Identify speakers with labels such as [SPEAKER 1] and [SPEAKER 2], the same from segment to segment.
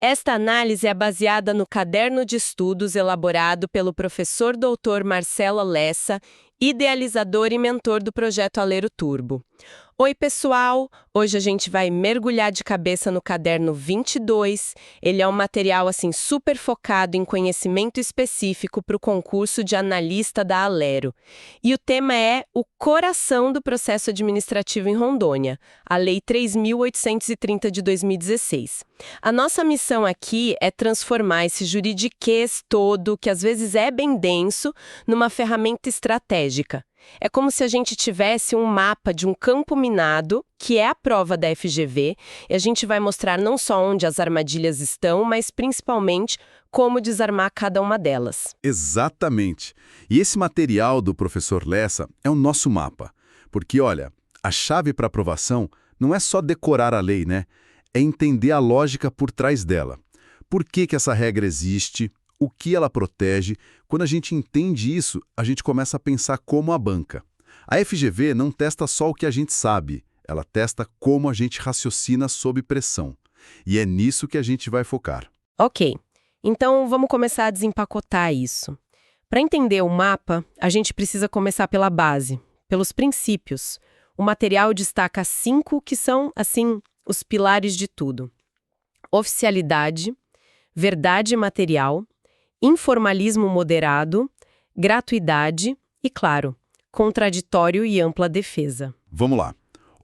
[SPEAKER 1] Esta análise é baseada no caderno de estudos elaborado pelo professor Dr. Marcelo Lessa, idealizador e mentor do projeto Alero Turbo. Oi, pessoal! Hoje a gente vai mergulhar de cabeça no caderno 22. Ele é um material super focado em conhecimento específico para o concurso de analista da Alero. E o tema é o coração do processo administrativo em Rondônia, a Lei 3.830 de 2016. A nossa missão aqui é transformar esse juridiquês todo, que às vezes é bem denso, numa ferramenta estratégica. É como se a gente tivesse um mapa de um campo minado, que é a prova da FGV, e a gente vai mostrar não só onde as armadilhas estão, mas principalmente como desarmar cada uma delas.
[SPEAKER 2] Exatamente. E esse material do professor Lessa é o nosso mapa. Porque, olha, a chave para aprovação não é só decorar a lei, né? É entender a lógica por trás dela. Por que essa regra existe? O que ela protege? Quando a gente entende isso, a gente começa a pensar como a banca. A FGV não testa só o que a gente sabe, ela testa como a gente raciocina sob pressão. E é nisso que a gente vai focar.
[SPEAKER 1] Ok, então vamos começar a desempacotar isso. Para entender o mapa, a gente precisa começar pela base, pelos princípios. O material destaca 5 que são, os pilares de tudo: oficialidade, verdade material, informalismo moderado, gratuidade e, claro, contraditório e ampla defesa.
[SPEAKER 2] Vamos lá.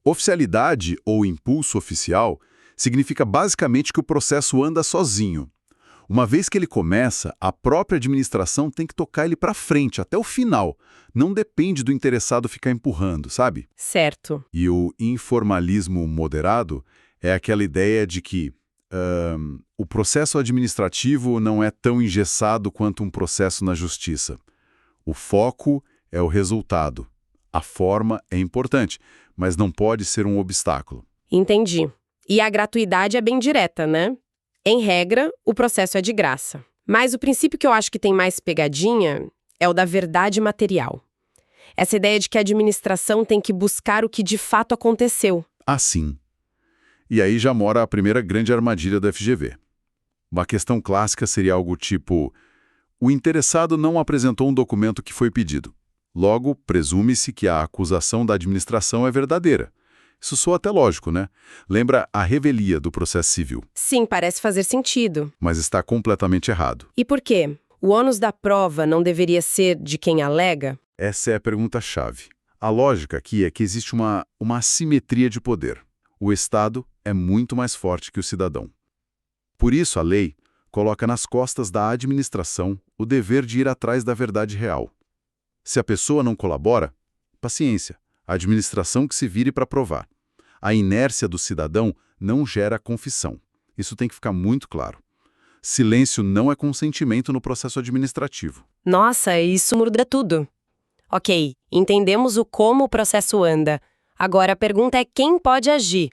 [SPEAKER 2] Oficialidade ou impulso oficial significa basicamente que o processo anda sozinho. Uma vez que ele começa, a própria administração tem que tocar ele para frente, até o final. Não depende do interessado ficar empurrando, sabe?
[SPEAKER 1] Certo.
[SPEAKER 2] E o informalismo moderado é aquela ideia de que o processo administrativo não é tão engessado quanto um processo na justiça. O foco é o resultado. A forma é importante, mas não pode ser um obstáculo.
[SPEAKER 1] Entendi. E a gratuidade é bem direta, né? Em regra, o processo é de graça. Mas o princípio que eu acho que tem mais pegadinha é o da verdade material. Essa ideia de que a administração tem que buscar o que de fato aconteceu.
[SPEAKER 2] Assim. E aí já mora a primeira grande armadilha da FGV. Uma questão clássica seria algo tipo: o interessado não apresentou um documento que foi pedido. Logo, presume-se que a acusação da administração é verdadeira. Isso soa até lógico, né? Lembra a revelia do processo civil.
[SPEAKER 1] Sim, parece fazer sentido.
[SPEAKER 2] Mas está completamente errado.
[SPEAKER 1] E por quê? O ônus da prova não deveria ser de quem alega?
[SPEAKER 2] Essa é a pergunta-chave. A lógica aqui é que existe uma assimetria de poder. O Estado é muito mais forte que o cidadão. Por isso, a lei coloca nas costas da administração o dever de ir atrás da verdade real. Se a pessoa não colabora, paciência, a administração que se vire para provar. A inércia do cidadão não gera confissão. Isso tem que ficar muito claro. Silêncio não é consentimento no processo administrativo.
[SPEAKER 1] Nossa, isso muda tudo. Ok, entendemos o como o processo anda. Agora a pergunta é quem pode agir.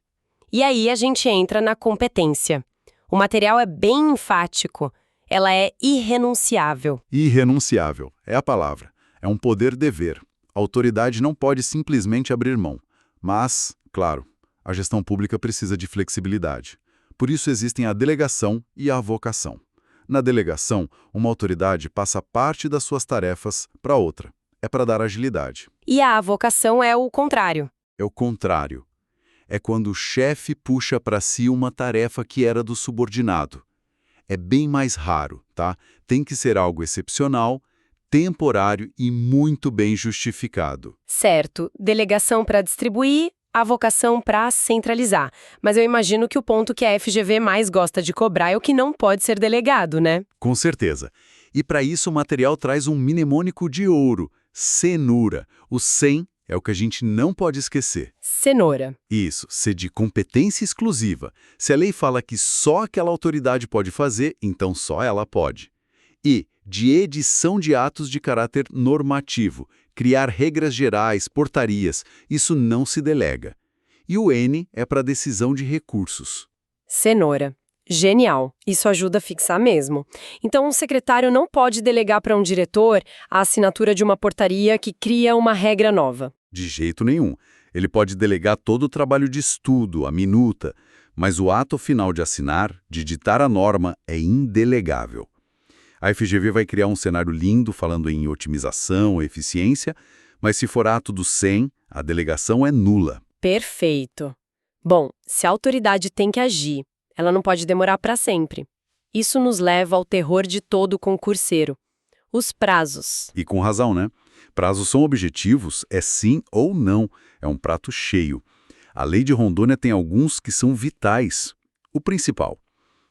[SPEAKER 1] E aí a gente entra na competência. O material é bem enfático. Ela é irrenunciável.
[SPEAKER 2] Irrenunciável, é a palavra. É um poder-dever. A autoridade não pode simplesmente abrir mão. Mas, claro, a gestão pública precisa de flexibilidade. Por isso existem a delegação e a avocação. Na delegação, uma autoridade passa parte das suas tarefas para outra. É para dar agilidade.
[SPEAKER 1] E a avocação é o contrário.
[SPEAKER 2] É o contrário. É quando o chefe puxa para si uma tarefa que era do subordinado. É bem mais raro, tá? Tem que ser algo excepcional, temporário e muito bem justificado.
[SPEAKER 1] Certo, delegação para distribuir, avocação para centralizar. Mas eu imagino que o ponto que a FGV mais gosta de cobrar é o que não pode ser delegado, né?
[SPEAKER 2] Com certeza. E para isso o material traz um mnemônico de ouro, cenoura. O CEM é o que a gente não pode esquecer.
[SPEAKER 1] Cenoura.
[SPEAKER 2] Isso, C de competência exclusiva. Se a lei fala que só aquela autoridade pode fazer, então só ela pode. E de edição de atos de caráter normativo, criar regras gerais, portarias, isso não se delega. E o N é para decisão de recursos.
[SPEAKER 1] Cenoura. Genial. Isso ajuda a fixar mesmo. Então, um secretário não pode delegar para um diretor a assinatura de uma portaria que cria uma regra nova.
[SPEAKER 2] De jeito nenhum. Ele pode delegar todo o trabalho de estudo, a minuta, Mas o ato final de assinar, de ditar a norma, é indelegável. A FGV vai criar um cenário lindo falando em otimização, eficiência, mas se for ato do 100, a delegação é nula.
[SPEAKER 1] Perfeito. Bom, se a autoridade tem que agir, ela não pode demorar para sempre. Isso nos leva ao terror de todo concurseiro. Os prazos.
[SPEAKER 2] E com razão, né? Prazos são objetivos, é sim ou não, é um prato cheio. A lei de Rondônia tem alguns que são vitais. O principal,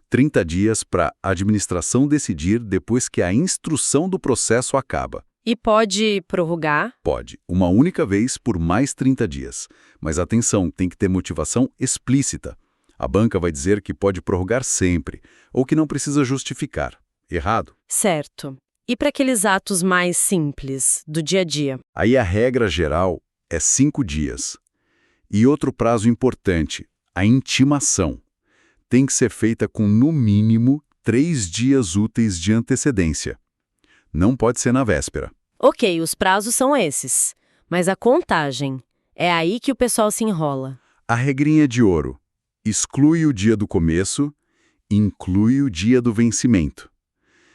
[SPEAKER 2] 30 dias para a administração decidir depois que a instrução do processo acaba.
[SPEAKER 1] E pode prorrogar?
[SPEAKER 2] Pode, uma única vez por mais 30 dias. Mas atenção, tem que ter motivação explícita. A banca vai dizer que pode prorrogar sempre, ou que não precisa justificar. Errado?
[SPEAKER 1] Certo. E para aqueles atos mais simples, do dia a dia?
[SPEAKER 2] Aí a regra geral é 5 dias. E outro prazo importante, a intimação. Tem que ser feita com, no mínimo, 3 dias úteis de antecedência. Não pode ser na véspera.
[SPEAKER 1] Ok, os prazos são esses. Mas a contagem, é aí que o pessoal se enrola.
[SPEAKER 2] A regrinha de ouro. Exclui o dia do começo, inclui o dia do vencimento.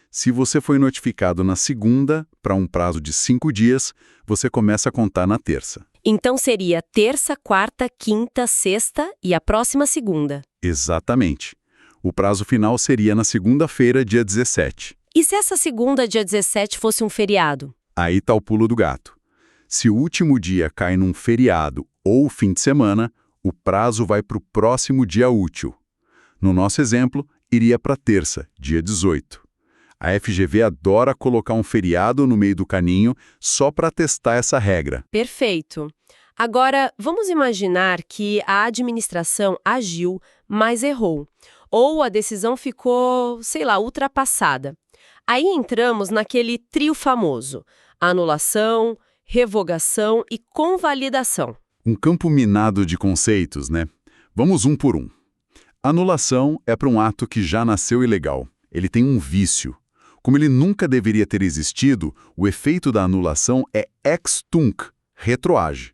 [SPEAKER 2] Se você foi notificado na segunda, para um prazo de 5 dias, você começa a contar na terça.
[SPEAKER 1] Então seria terça, quarta, quinta, sexta e a próxima segunda.
[SPEAKER 2] Exatamente. O prazo final seria na segunda-feira, dia 17.
[SPEAKER 1] E se essa segunda, dia 17, fosse um feriado?
[SPEAKER 2] Aí tá o pulo do gato. Se o último dia cai num feriado ou fim de semana, o prazo vai para o próximo dia útil. No nosso exemplo, iria para terça, dia 18. A FGV adora colocar um feriado no meio do caninho só para testar essa regra.
[SPEAKER 1] Perfeito. Agora, vamos imaginar que a administração agiu, mas errou. Ou a decisão ficou, sei lá, ultrapassada. Aí entramos naquele trio famoso: anulação, revogação e convalidação.
[SPEAKER 2] Um campo minado de conceitos, né? Vamos um por um. Anulação é para um ato que já nasceu ilegal. Ele tem um vício. Como ele nunca deveria ter existido, o efeito da anulação é ex tunc, retroage.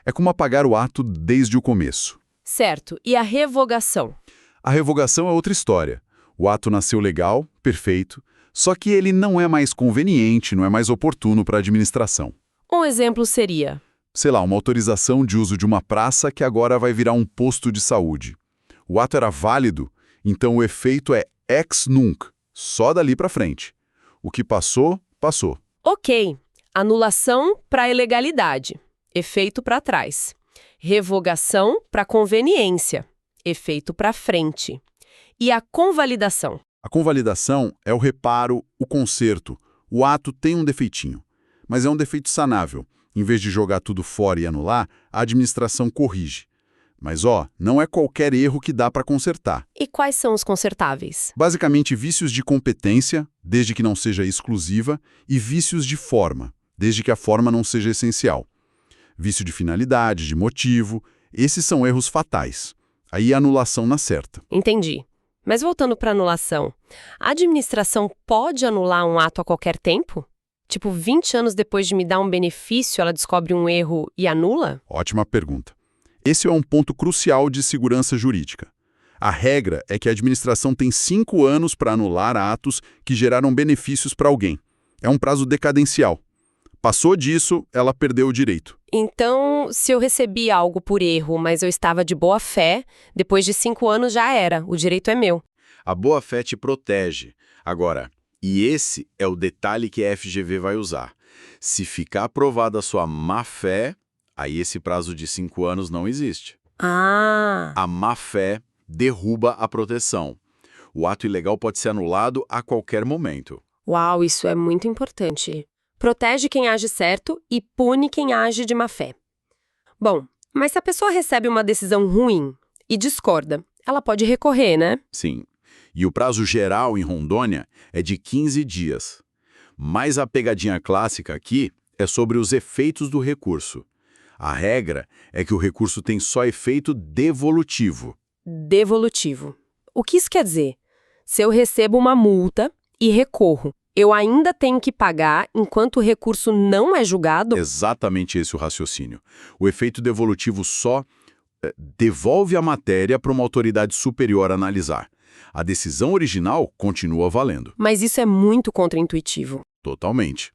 [SPEAKER 2] É como apagar o ato desde o começo.
[SPEAKER 1] Certo. E a revogação?
[SPEAKER 2] A revogação é outra história. O ato nasceu legal, perfeito, só que ele não é mais conveniente, não é mais oportuno para a administração.
[SPEAKER 1] Um exemplo seria?
[SPEAKER 2] Sei lá, uma autorização de uso de uma praça que agora vai virar um posto de saúde. O ato era válido, então o efeito é ex nunc, só dali para frente. O que passou, passou.
[SPEAKER 1] Ok. Anulação para ilegalidade. Efeito para trás. Revogação para conveniência. Efeito para frente. E a convalidação?
[SPEAKER 2] A convalidação é o reparo, o conserto. O ato tem um defeitinho, mas é um defeito sanável. Em vez de jogar tudo fora e anular, a administração corrige. Mas, não é qualquer erro que dá para consertar.
[SPEAKER 1] E quais são os consertáveis?
[SPEAKER 2] Basicamente, vícios de competência, desde que não seja exclusiva, e vícios de forma, desde que a forma não seja essencial. Vício de finalidade, de motivo, esses são erros fatais. Aí a anulação na certa.
[SPEAKER 1] Entendi. Mas voltando para anulação, a administração pode anular um ato a qualquer tempo? Tipo, 20 anos depois de me dar um benefício, ela descobre um erro e anula?
[SPEAKER 2] Ótima pergunta. Esse é um ponto crucial de segurança jurídica. A regra é que a administração tem 5 anos para anular atos que geraram benefícios para alguém. É um prazo decadencial. Passou disso, ela perdeu o direito.
[SPEAKER 1] Então, se eu recebi algo por erro, mas eu estava de boa fé, depois de 5 anos já era, o direito é meu.
[SPEAKER 2] A boa-fé te protege. Agora, e esse é o detalhe que a FGV vai usar. Se ficar aprovada a sua má-fé, aí esse prazo de 5 anos não existe.
[SPEAKER 1] Ah!
[SPEAKER 2] A má-fé derruba a proteção. O ato ilegal pode ser anulado a qualquer momento.
[SPEAKER 1] Uau, isso é muito importante. Protege quem age certo e pune quem age de má fé. Bom, mas se a pessoa recebe uma decisão ruim e discorda, ela pode recorrer, né?
[SPEAKER 2] Sim. E o prazo geral em Rondônia é de 15 dias. Mas a pegadinha clássica aqui é sobre os efeitos do recurso. A regra é que o recurso tem só efeito devolutivo.
[SPEAKER 1] Devolutivo. O que isso quer dizer? Se eu recebo uma multa e recorro, eu ainda tenho que pagar enquanto o recurso não é julgado?
[SPEAKER 2] Exatamente esse o raciocínio. O efeito devolutivo só devolve a matéria para uma autoridade superior analisar. A decisão original continua valendo.
[SPEAKER 1] Mas isso é muito contraintuitivo.
[SPEAKER 2] Totalmente.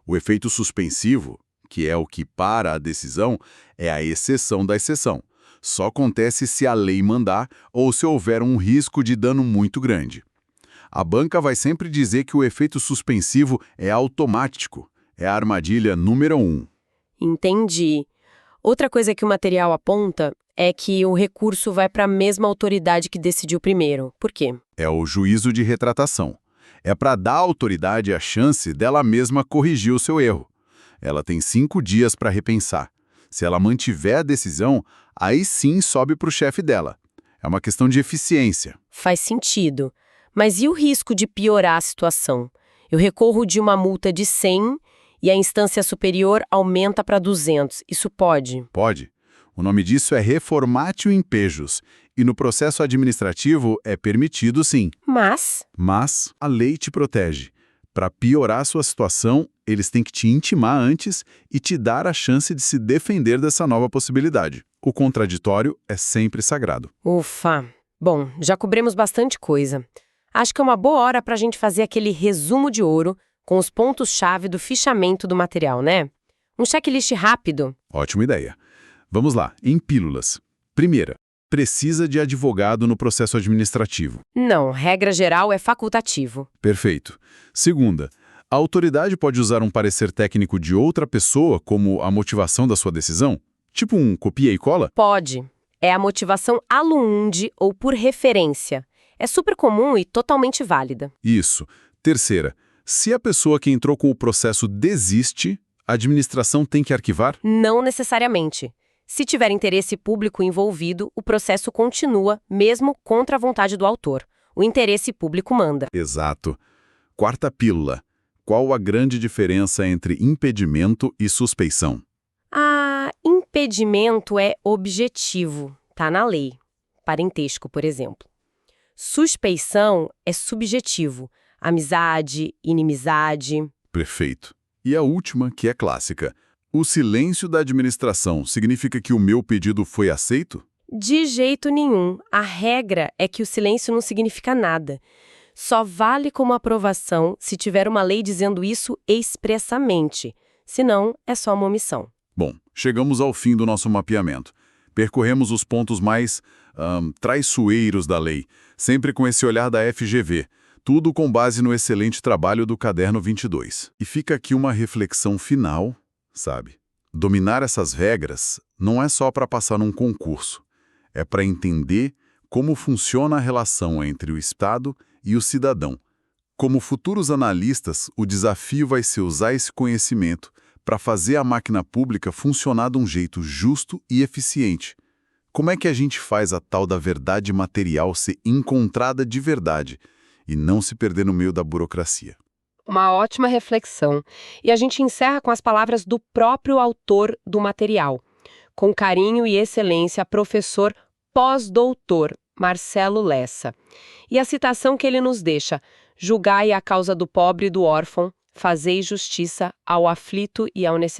[SPEAKER 2] O efeito suspensivo, que é o que para a decisão, é a exceção da exceção. Só acontece se a lei mandar ou se houver um risco de dano muito grande. A banca vai sempre dizer que o efeito suspensivo é automático. É a armadilha número 1.
[SPEAKER 1] Entendi. Outra coisa que o material aponta é que o recurso vai para a mesma autoridade que decidiu primeiro. Por quê?
[SPEAKER 2] É o juízo de retratação. É para dar à autoridade a chance dela mesma corrigir o seu erro. Ela tem 5 dias para repensar. Se ela mantiver a decisão, aí sim sobe para o chefe dela. É uma questão de eficiência.
[SPEAKER 1] Faz sentido. Mas e o risco de piorar a situação? Eu recorro de uma multa de 100 e a instância superior aumenta para 200. Isso pode?
[SPEAKER 2] Pode. O nome disso é reformatio impejus. E no processo administrativo é permitido sim. Mas a lei te protege. Para piorar a sua situação, eles têm que te intimar antes e te dar a chance de se defender dessa nova possibilidade. O contraditório é sempre sagrado.
[SPEAKER 1] Ufa! Bom, já cobrimos bastante coisa. Acho que é uma boa hora para a gente fazer aquele resumo de ouro com os pontos-chave do fichamento do material, né? Um checklist rápido.
[SPEAKER 2] Ótima ideia. Vamos lá, em pílulas. Primeira, precisa de advogado no processo administrativo.
[SPEAKER 1] Não, regra geral é facultativo.
[SPEAKER 2] Perfeito. Segunda, a autoridade pode usar um parecer técnico de outra pessoa como a motivação da sua decisão? Tipo um copia e cola?
[SPEAKER 1] Pode. É a motivação aluunde ou por referência. É super comum e totalmente válida.
[SPEAKER 2] Isso. Terceira, se a pessoa que entrou com o processo desiste, a administração tem que arquivar?
[SPEAKER 1] Não necessariamente. Se tiver interesse público envolvido, o processo continua, mesmo contra a vontade do autor. O interesse público manda.
[SPEAKER 2] Exato. Quarta pílula. Qual a grande diferença entre impedimento e suspeição?
[SPEAKER 1] Impedimento é objetivo, tá na lei. Parentesco, por exemplo. Suspeição é subjetivo. Amizade, inimizade.
[SPEAKER 2] Perfeito. E a última, que é clássica. O silêncio da administração significa que o meu pedido foi aceito?
[SPEAKER 1] De jeito nenhum. A regra é que o silêncio não significa nada. Só vale como aprovação se tiver uma lei dizendo isso expressamente. Senão, é só uma omissão.
[SPEAKER 2] Bom, chegamos ao fim do nosso mapeamento. Percorremos os pontos mais traiçoeiros da lei, sempre com esse olhar da FGV. Tudo com base no excelente trabalho do Caderno 22. E fica aqui uma reflexão final, sabe? Dominar essas regras não é só para passar num concurso. É para entender como funciona a relação entre o Estado e o cidadão. Como futuros analistas, o desafio vai ser usar esse conhecimento para fazer a máquina pública funcionar de um jeito justo e eficiente. Como é que a gente faz a tal da verdade material ser encontrada de verdade e não se perder no meio da burocracia?
[SPEAKER 1] Uma ótima reflexão. E a gente encerra com as palavras do próprio autor do material. Com carinho e excelência, professor pós-doutor Marcelo Lessa. E a citação que ele nos deixa: julgai a causa do pobre e do órfão, fazei justiça ao aflito e ao necessitado.